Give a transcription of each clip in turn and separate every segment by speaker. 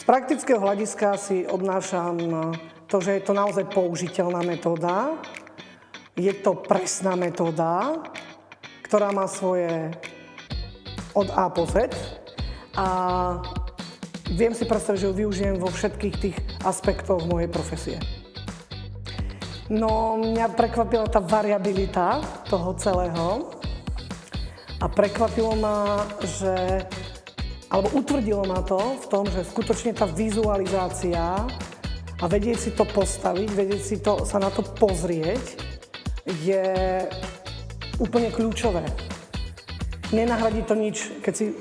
Speaker 1: praktického hľadiska si odnášam to, že je to naozaj použiteľná metóda. Je to presná metóda, ktorá má svoje od A po Z. A viem si predstaviť, že ju využijem vo všetkých tých aspektoch mojej profesie. No, mňa prekvapila tá variabilita toho celého a prekvapilo ma, alebo utvrdilo ma to v tom, že skutočne tá vizualizácia a vedieť si to postaviť, vedieť si to, sa na to pozrieť, je úplne kľúčové. Nenahradí to nič, keď si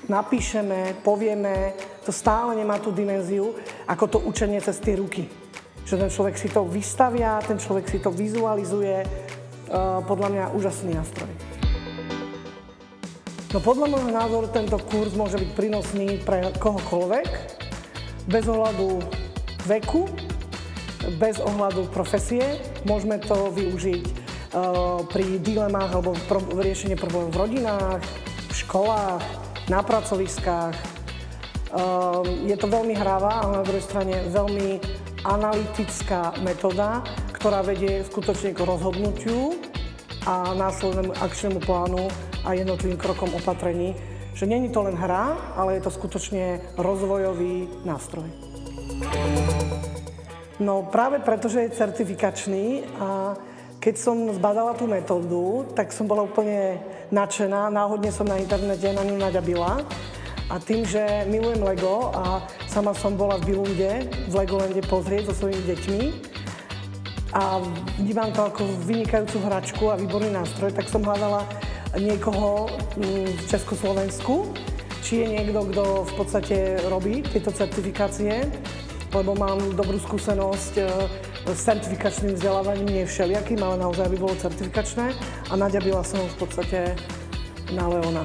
Speaker 1: napíšeme, povieme, to stále nemá tú dimenziu, ako to učenie cez tie ruky. Že ten človek si to vystavia, ten človek si to vizualizuje, podľa mňa úžasný nástroj. No podľa môjho názoru tento kurz môže byť prínosný pre kohokoľvek, bez ohľadu veku, bez ohľadu profesie. Môžeme to využiť pri dilemách alebo riešení problémov v rodinách, v školách, na pracoviskách. Je to veľmi hravá, ale na druhej strane veľmi analytická metóda, ktorá vedie skutočne k rozhodnutiu a následnému akčnému plánu a jednotlivým krokom opatrení, že nie je to len hra, ale je to skutočne rozvojový nástroj. No práve preto, že je certifikačný a keď som zbadala tú metódu, tak som bola úplne nadšená. Náhodne som na internete na ňu naďabila. A tým, že milujem Lego a sama som bola v Billunde, v Legolande pozrieť so svojimi deťmi a vnímam to ako vynikajúcu hračku a výborný nástroj, tak som hľadala niekoho v Československu, či je niekto, kto v podstate robí tieto certifikácie, lebo mám dobrú skúsenosť s certifikačným vzdelávaním, nie všelijakým, ale naozaj by bolo certifikačné a naďabila som v podstate na Leona.